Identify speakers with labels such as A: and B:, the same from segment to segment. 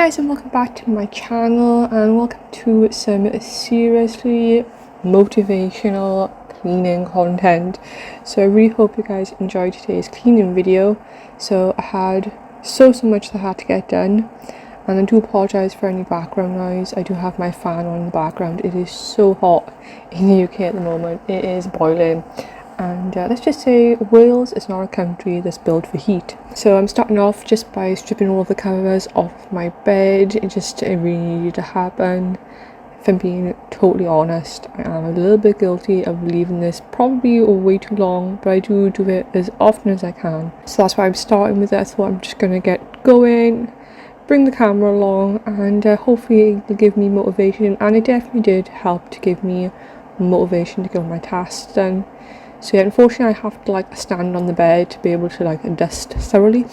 A: guys, and welcome back to my channel, and welcome to some seriously motivational cleaning content. So I really hope you guys enjoyed today's cleaning video. So I had so much that I had to get done, and I do apologize for any background noise. I do have my fan on in the background. It is so hot in the UK at the moment. It is boiling. And let's just say Wales is not a country that's built for heat. So I'm starting off just by stripping all of the covers off my bed. It really needed to happen. If I'm being totally honest, I am a little bit guilty of leaving this probably way too long, but I do it as often as I can. So that's why I'm starting with it. I thought I'm just going to get going, bring the camera along, and hopefully it'll give me motivation. And it definitely did help to give me motivation to get all my tasks done. So yeah, unfortunately I have to stand on the bed to be able to dust thoroughly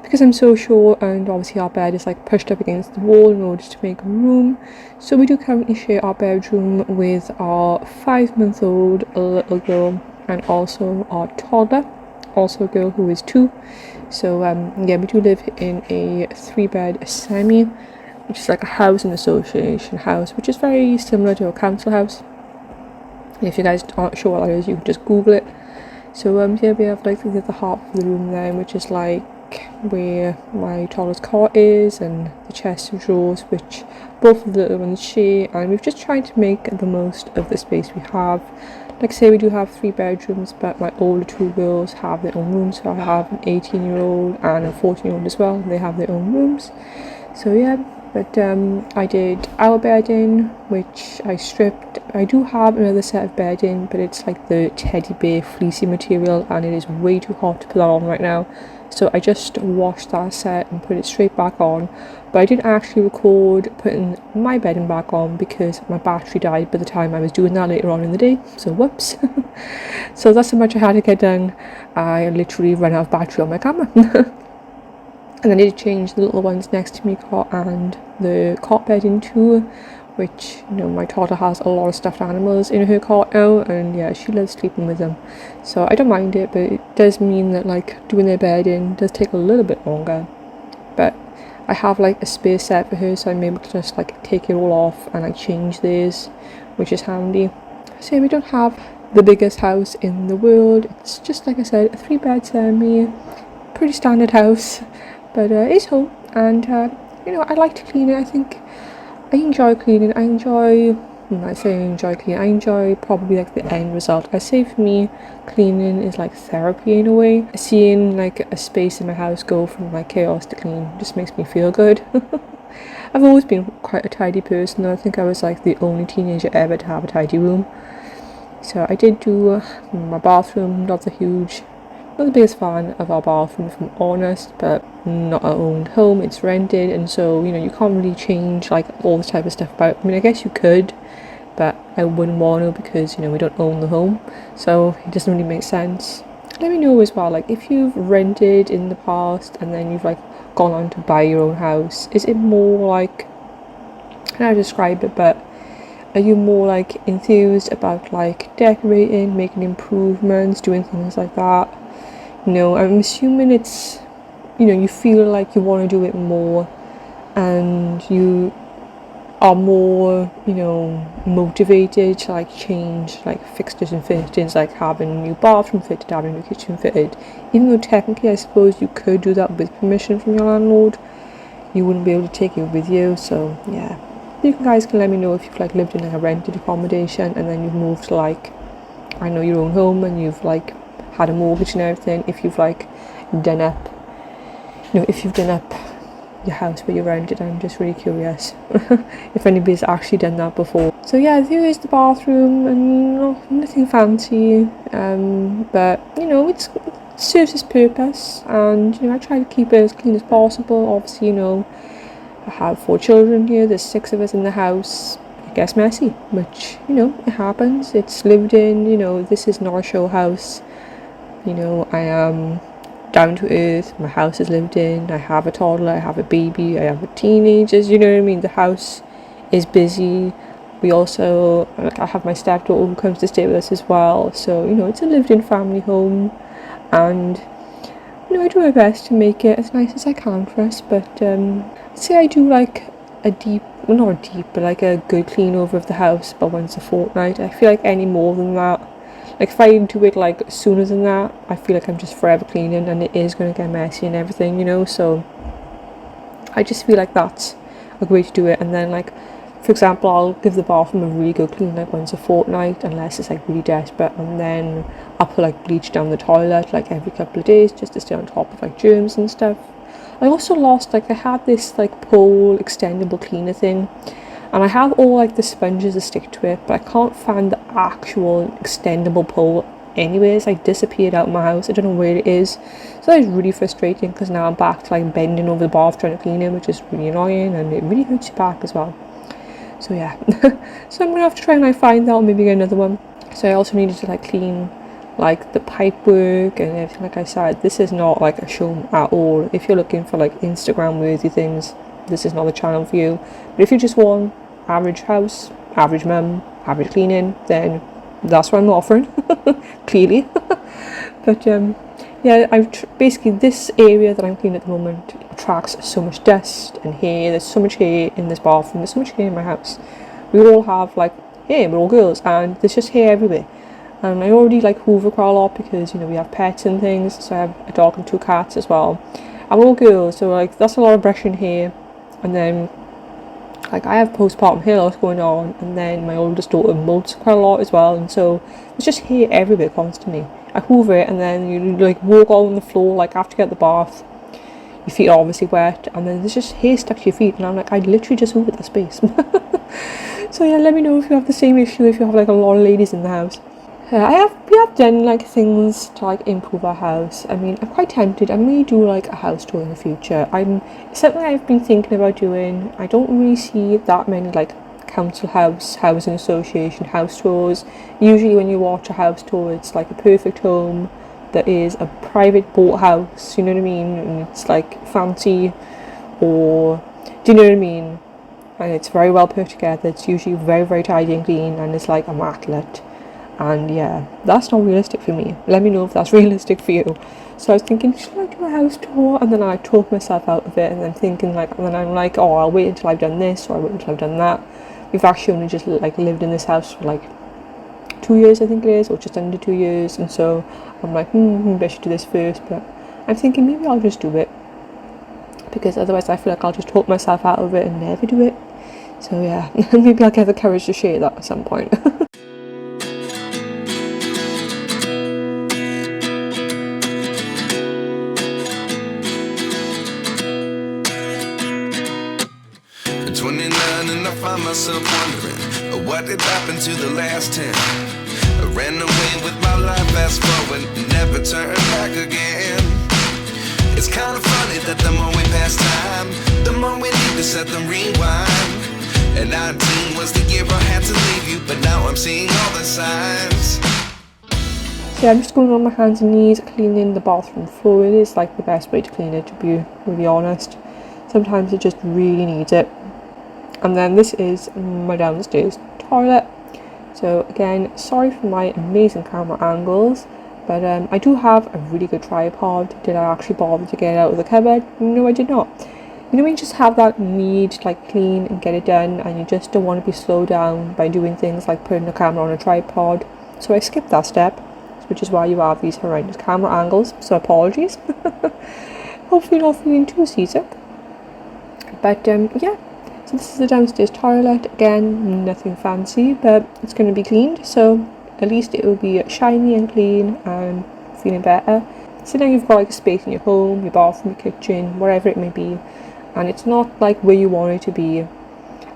A: because I'm so short, and obviously our bed is pushed up against the wall in order to make room. So we do currently share our bedroom with our 5-month-old little girl and also our toddler, also a girl who is 2. So yeah, we do live in a 3-bed semi, which is like a housing association house, which is very similar to a council house. If you guys aren't sure what that is, you can just Google it. So yeah, we have the half of the room there, which is where my toddler's cot is, and the chest of drawers, which both of the little ones share. And we've just tried to make the most of the space we have. Like I say, we do have 3 bedrooms, but my older 2 girls have their own rooms. So I have an 18-year-old and a 14-year-old as well. They have their own rooms. So yeah. But I did our bedding, which I stripped. I do have another set of bedding, but it's like the teddy bear fleecy material, and it is way too hot to put that on right now. So I just washed that set and put it straight back on. But I didn't actually record putting my bedding back on because my battery died by the time I was doing that later on in the day. So whoops. So that's how much I had to get done. I literally ran out of battery on my camera. And I need to change the little ones next to me cot and the cot bedding too, which, my toddler has a lot of stuffed animals in her cot now, and yeah, she loves sleeping with them. So I don't mind it, but it does mean that doing their bedding does take a little bit longer. But I have a spare set for her, so I'm able to just take it all off and change theirs, which is handy. So we don't have the biggest house in the world. It's just, like I said, a 3-bed semi, pretty standard house. But it's home, and I like to clean it. I think I enjoy cleaning. I enjoy probably the end result. I say for me, cleaning is like therapy in a way. Seeing a space in my house go from chaos to clean just makes me feel good. I've always been quite a tidy person. I think I was the only teenager ever to have a tidy room. So I did do my bathroom. Not the biggest fan of our bathroom, if I'm honest, but not our own home, it's rented, and so you can't really change all this type of stuff about. I mean, I guess you could, but I wouldn't want to because we don't own the home, so it doesn't really make sense. Let me know as well, if you've rented in the past and then you've gone on to buy your own house, is it more I don't know how to describe it, but are you more enthused about decorating, making improvements, doing things like that? I'm assuming it's, you feel you want to do it more, and you are more, motivated to change fixtures and fittings, having a new bathroom fitted, having a new kitchen fitted. Even though technically I suppose you could do that with permission from your landlord, you wouldn't be able to take it with you. So yeah, you guys can let me know if you've lived in a rented accommodation and then you've moved to your own home, and you've had a mortgage and everything. If you've done up your house where you rented. I'm just really curious if anybody's actually done that before. So yeah, there is the bathroom, and nothing fancy, but it serves its purpose, and I try to keep it as clean as possible. Obviously, I have 4 children here. There's 6 of us in the house. I guess messy, which it happens. It's lived in. This is not a show house. I am down to earth. My house is lived in. I have a toddler, I have a baby, I have teenagers, you know what I mean? The house is busy. We also, I have my stepdaughter who comes to stay with us as well. So, it's a lived in family home, and I do my best to make it as nice as I can for us, but say I do like not a deep, but like a good clean over of the house about once a fortnight. I feel like any more than that, like if I do it like sooner than that, I feel like I'm just forever cleaning and it is going to get messy and everything, so I just feel like that's a good way to do it. And then like, for example, I'll give the bathroom a really good clean like once a fortnight, unless it's like really desperate, and then I'll put like bleach down the toilet like every couple of days just to stay on top of like germs and stuff. I also lost, like I had this like pole extendable cleaner thing, and I have all like the sponges that stick to it, but I can't find the actual extendable pole anyways. I disappeared out of my house. I don't know where it is. So that is really frustrating, because now I'm back to like bending over the bath trying to clean it, which is really annoying, and it really hurts your back as well. So yeah, so I'm gonna have to try and like find that, or maybe get another one. So I also needed to like clean like the pipe work and everything. Like I said, this is not like a show at all. If you're looking for like Instagram worthy things, this is not the channel for you. But if you just want average house, average mum, average cleaning, then that's what I'm offering. Clearly. But yeah, basically this area that I'm cleaning at the moment attracts so much dust and hair. There's so much hair in this bathroom, there's so much hair in my house. We all have like hair, we're all girls, and there's just hair everywhere. And I already like hoover quite a lot because we have pets and things, so I have a dog and 2 cats as well. And we're all girls, so like that's a lot of brushing hair. And then like I have postpartum hair loss going on, and then my oldest daughter molts quite a lot as well, and so there's just hair everywhere constantly. I hoover it, and then you like walk on the floor like after you get the bath, your feet are obviously wet, and then there's just hair stuck to your feet, and I'm like, I literally just hoovered that space. So yeah, let me know if you have the same issue, if you have like a lot of ladies in the house. We have done like things to like improve our house. I mean, I'm quite tempted. I may do like a house tour in the future. It's something I've been thinking about doing. I don't really see that many like council house, housing association house tours. Usually when you watch a house tour, it's like a perfect home that is a private bought house, you know what I mean? And it's like fancy, or do you know what I mean? And it's very well put together. It's usually very, very tidy and clean, and it's like immaculate. And yeah, that's not realistic for me. Let me know if that's realistic for you. So I was thinking, should I do a house tour? And then I talk myself out of it, and then thinking like, and then I'm like, oh, I'll wait until I've done this, or I'll wait until I've done that. We've actually only just like lived in this house for like 2 years, I think it is, or just under 2 years, and so I'm like, maybe I should do this first. But I'm thinking maybe I'll just do it, because otherwise I feel like I'll just talk myself out of it and never do it. So yeah, maybe I'll get the courage to share that at some point.
B: Find myself wondering what did happen to the last 10. I ran away with my life, fast forward, never turn back again. It's kind of funny that the more we pass time, the more we need to set them rewind. And 19 was the year I had to leave you, but now I'm seeing all the signs.
A: So yeah, I'm just going on my hands and knees cleaning the bathroom floor. It is like the best way to clean it, to be really honest. Sometimes it just really needs it. And then this is my downstairs toilet. So again, sorry for my amazing camera angles, but I do have a really good tripod. Did I actually bother to get it out of the cupboard? No, I did not. When you just have that need to like clean and get it done, and you just don't want to be slowed down by doing things like putting the camera on a tripod. So I skipped that step, which is why you have these horrendous camera angles. So apologies. Hopefully not feeling too seasick. But yeah. So this is the downstairs toilet. Again, nothing fancy, but it's going to be cleaned, so at least it will be shiny and clean and feeling better. So now you've got like a space in your home, your bathroom, your kitchen, whatever it may be, and it's not like where you want it to be.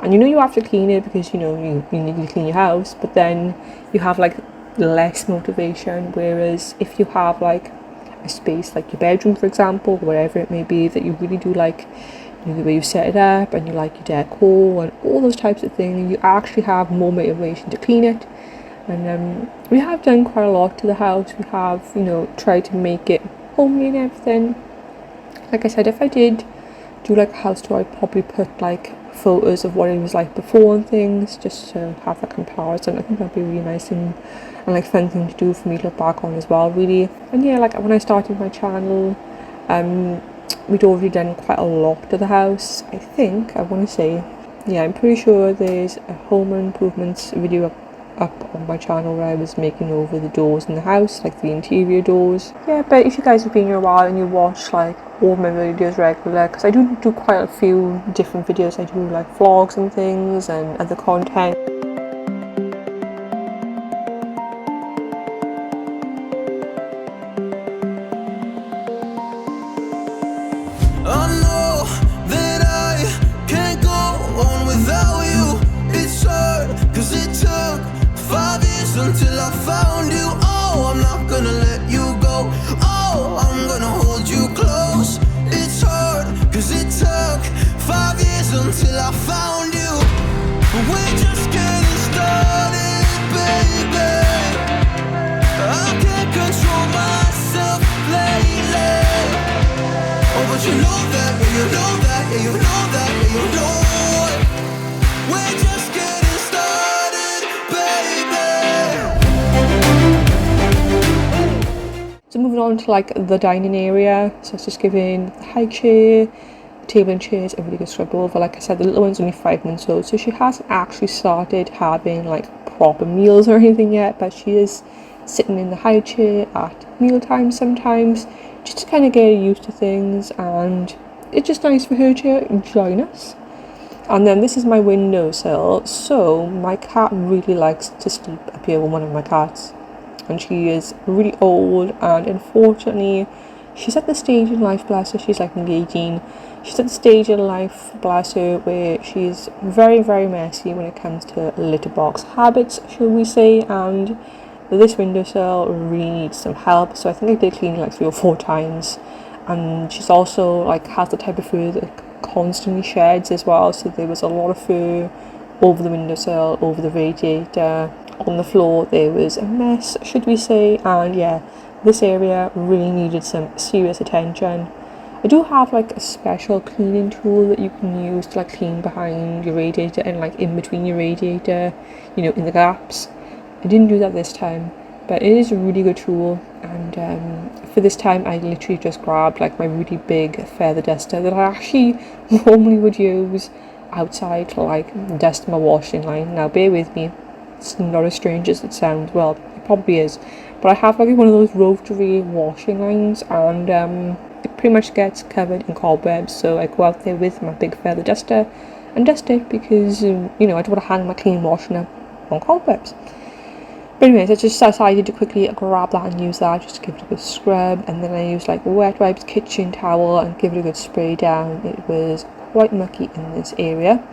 A: And you have to clean it because you need to clean your house, but then you have like less motivation. Whereas if you have like a space like your bedroom, for example, whatever it may be, that you really do like, the way you set it up, and you like your decor and all those types of things, you actually have more motivation to clean it. And we have done quite a lot to the house. We have tried to make it homely and everything. Like I said, if I did do like a house tour, I'd probably put like photos of what it was like before and things, just to have a comparison. I think that'd be really nice and like fun thing to do for me to look back on as well, really. And yeah, like when I started my channel, We'd already done quite a lot to the house. I want to say, yeah, I'm pretty sure there's a home improvements video up on my channel where I was making over the doors in the house, like the interior doors. Yeah, but if you guys have been here a while and you watch like all my videos regular, because I do quite a few different videos. I do like vlogs and things and other content.
B: I know that I can't go on without you. It's hard, cause it took 5 years until I found you. Oh, I'm not gonna let you go. Oh, I'm gonna hold you close. It's hard, cause it took 5 years until I found you. We're just getting started, baby. I can't control myself lately. Oh, but you know that, yeah, you know that, yeah, you know that, yeah, you know it. We're just getting started, baby.
A: So moving on to like the dining area, so it's just giving the high chair, table and chairs a really good scrub over. Like I said, the little one's only 5 months old, so she hasn't actually started having like proper meals or anything yet, but she is sitting in the high chair at mealtime sometimes, just to kind of get used to things, and it's just nice for her to join us. And then this is my windowsill, so my cat really likes to sleep up here with one of my cats, and she is really old, and unfortunately she's at the stage in life, bless her, she's like 18, she's at the stage in life, bless her, where she's very, very messy when it comes to litter box habits, shall we say, and this windowsill really needs some help. So I think I did clean it like 3 or 4 times, and she's also like has the type of fur that constantly sheds as well, so there was a lot of fur over the windowsill, over the radiator, on the floor there was a mess, should we say, and yeah, this area really needed some serious attention. I do have like a special cleaning tool that you can use to like clean behind your radiator and like in between your radiator, you know, in the gaps. I didn't do that this time, but it is a really good tool, and for this time I literally just grabbed like my really big feather duster that I actually normally would use outside to like dust my washing line. Now bear with me, it's not as strange as it sounds, well it probably is, but I have like one of those rotary washing lines, and it pretty much gets covered in cobwebs, so I go out there with my big feather duster and dust it, because you know, I don't want to hang my clean washing up on cobwebs. But anyways, I just decided to quickly grab that and use that just to give it a good scrub, and then I used like wet wipes, kitchen towel, and give it a good spray down. It was quite mucky in this area,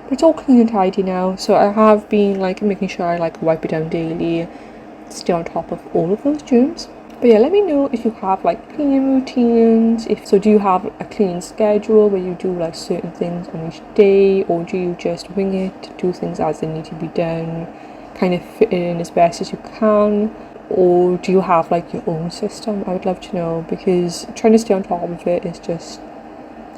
A: but it's all clean and tidy now, so I have been like making sure I like wipe it down daily, stay on top of all of those germs. But yeah, let me know if you have like cleaning routines, if so, do you have a cleaning schedule where you do like certain things on each day, or do you just wing it, do things as they need to be done, kind of fit in as best as you can, or do you have like your own system? I would love to know, because trying to stay on top of it is just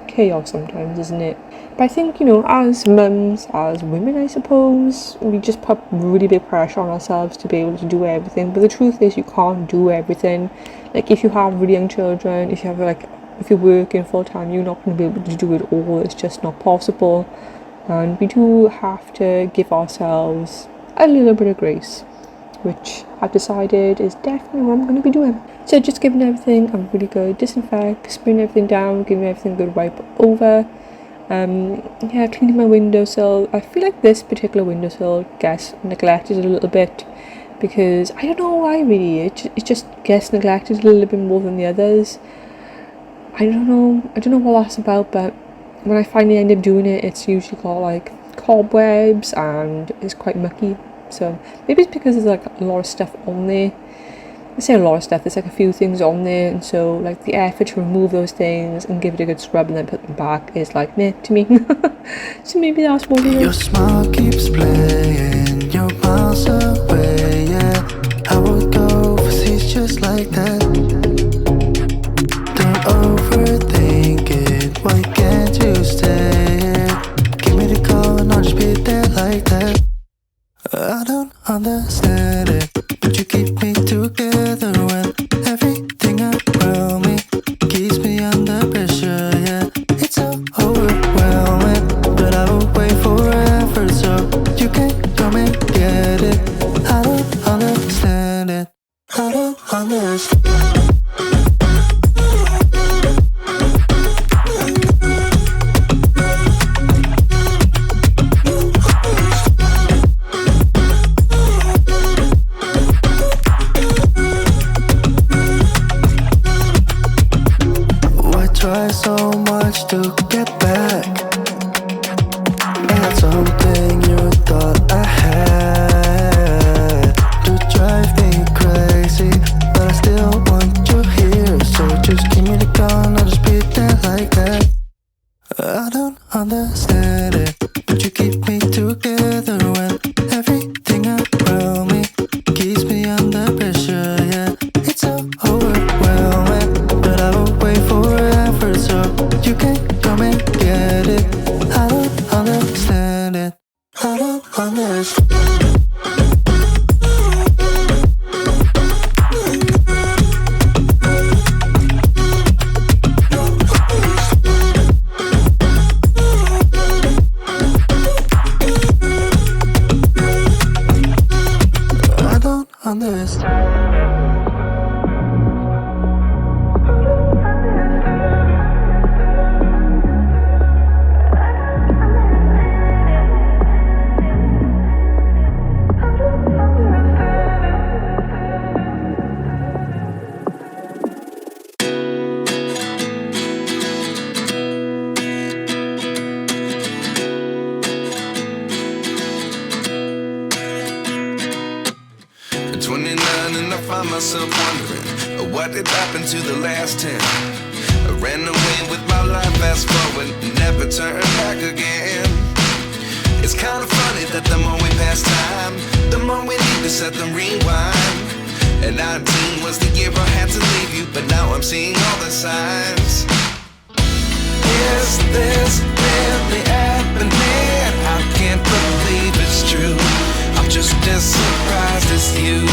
A: chaos sometimes, isn't it? But I think, you know, as mums, as women, I suppose, we just put really big pressure on ourselves to be able to do everything, but the truth is you can't do everything. Like if you have really young children, if you're working full time, you're not going to be able to do it all. It's just not possible, and we do have to give ourselves a little bit of grace, which I've decided is definitely what I'm going to be doing. So just giving everything a really good disinfect, spraying everything down, giving everything a good wipe over. Yeah, cleaning my windowsill. I feel like this particular windowsill gets neglected a little bit, because I don't know why really, it just gets neglected a little bit more than the others. I don't know what that's about, but when I finally end up doing it, it's usually got like cobwebs and it's quite mucky. So maybe it's because there's like a lot of stuff on there. I say a lot of stuff, there's like a few things on there, and so like the effort to remove those things and give it a good scrub and then put them back is like meh to me. So maybe that's what it is.
B: Your smile keeps playing, you're miles away, yeah. I would go overseas just like that. Don't overthink it, why can't you stay here? Give me the call and I'll just be there like that. I don't understand it, but you keep me together when everything around me keeps me
C: get it, but you keep me together when everything around me keeps me under pressure. Yeah, it's so overwhelming, but I will wait forever so you can come and get it. I don't understand it. I don't understand.
B: At 29 and I find myself wondering, what did happen to the last 10? I ran away with my life, fast forward, never turn back again. It's kind of funny that the more we pass time, the more we need to set them rewind. And 19 was the year I had to leave you, but now I'm seeing all the signs. Is this really happening? I can't believe it's true. I'm just as surprised as you.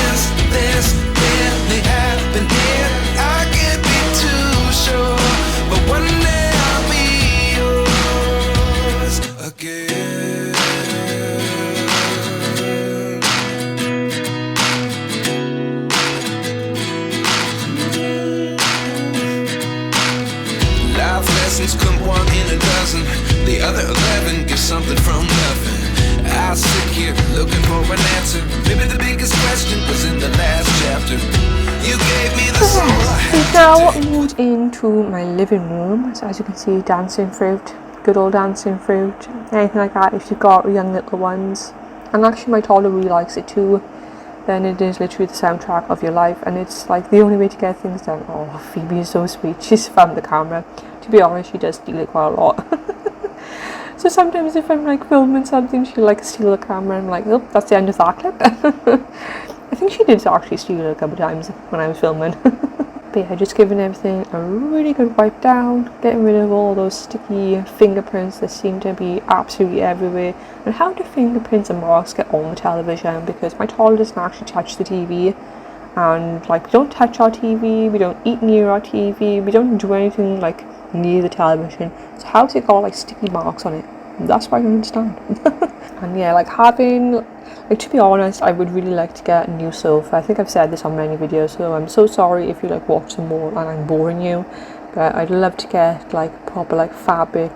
B: Is this really happening? I can't be too sure, but one day I'll be yours again. Life lessons come one in a dozen. The other 11 get something from nothing. I sit here looking for an answer. Maybe the biggest question was in the last chapter. You gave me the soul I had
A: Now
B: to take.
A: moved into my living room. So as you can see, dancing fruit, good old dancing fruit, anything like that if you've got young little ones. And actually my toddler really likes it too. Then it is literally the soundtrack of your life, and it's like the only way to get things done. Oh, Phoebe is so sweet. She's found the camera. To be honest, she does steal it quite a lot. So sometimes if I'm like filming something, she'll like steal the camera and I'm like, oh, that's the end of that clip. I think she did actually steal it a couple of times when I was filming. But yeah, just giving everything a really good wipe down, getting rid of all those sticky fingerprints that seem to be absolutely everywhere. And how do fingerprints and marks get on the television? Because my toddler doesn't actually touch the TV, and like we don't touch our TV, we don't eat near our TV, we don't do anything like near the television. So how's it got like sticky marks on it? That's what I don't understand. And yeah, like having, like to be honest, I would really like to get a new sofa. I think I've said this on many videos, so I'm so sorry if you like watch some more and I'm boring you. But I'd love to get like proper like fabric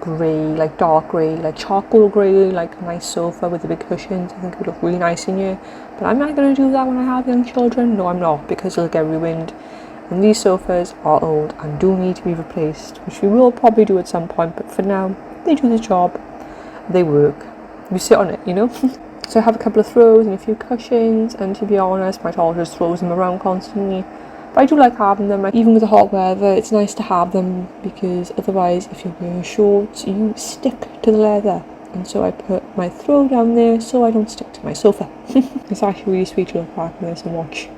A: grey, like dark grey, like charcoal grey, like a nice sofa with the big cushions. I think it would look really nice in here. But I'm not going to do that when I have young children. No, I'm not, because it'll get ruined. And these sofas are old and do need to be replaced, which we will probably do at some point. But for now, they do the job. They work. You sit on it, you know. So I have a couple of throws and a few cushions, and to be honest, my toddler just throws them around constantly. But I do like having them, like, even with the hot weather, it's nice to have them, because otherwise if you're wearing shorts, you stick to the leather. And so I put my throw down there so I don't stick to my sofa. It's actually really sweet to look back at this and watch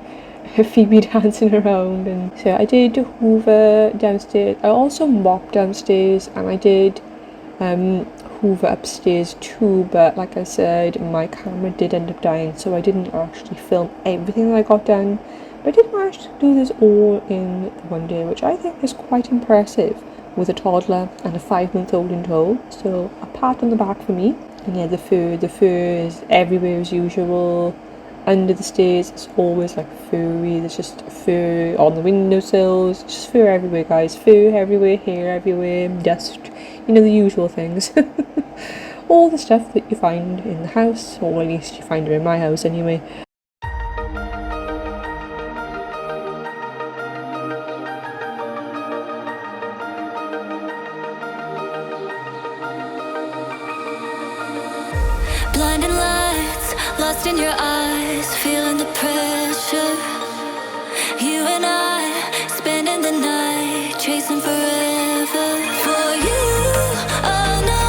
A: Phoebe dancing around. And so I did hoover downstairs. I also mopped downstairs, and I did hoover upstairs too, but like I said, my camera did end up dying, so I didn't actually film everything that I got done. But I did manage to do this all in one day, which I think is quite impressive with a toddler and a 5-month-old in tow. So a pat on the back for me. And yeah, the fur is everywhere as usual. Under the stairs, it's always like furry. There's just fur on the windowsills, just fur everywhere, guys. Fur everywhere, hair everywhere, dust, you know, the usual things. All the stuff that you find in the house, or at least you find it in my house anyway.
D: Blinding lights, lost in your eyes, feeling the pressure. You and I, spending the night, chasing forever. forever for you. Oh no,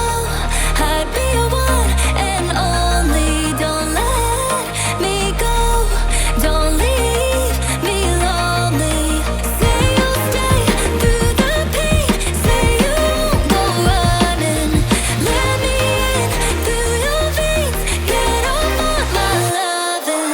D: I'd be your one and only. Don't let me go, don't leave me lonely. Say you'll stay through the pain, say you won't go running. Let me in through your veins, get off on my loving.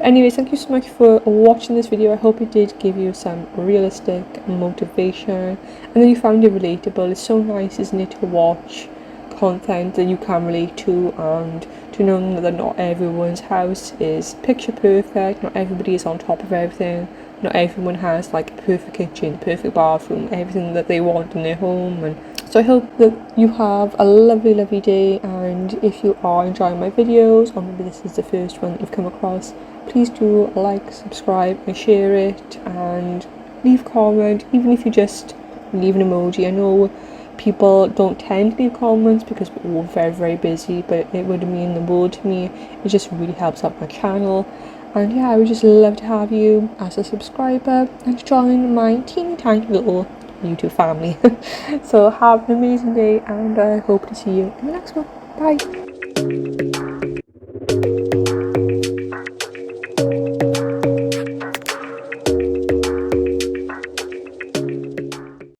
A: Anyways, thank you so much for watching this video. I hope it did give you some realistic motivation and that you found it relatable. It's so nice, isn't it, to watch content that you can relate to, and to know that not everyone's house is picture perfect, not everybody is on top of everything, not everyone has like a perfect kitchen, perfect bathroom, everything that they want in their home. And so I hope that you have a lovely day, and if you are enjoying my videos, or maybe this is the first one that you've come across, please do like, subscribe and share it, and leave a comment, even if you just leave an emoji. I know people don't tend to leave comments because we're all very busy, but it would mean the world to me. It just really helps out my channel. And yeah, I would just love to have you as a subscriber and to join my teeny tiny little YouTube family. So have an amazing day, and I hope to see you in the next one. Bye.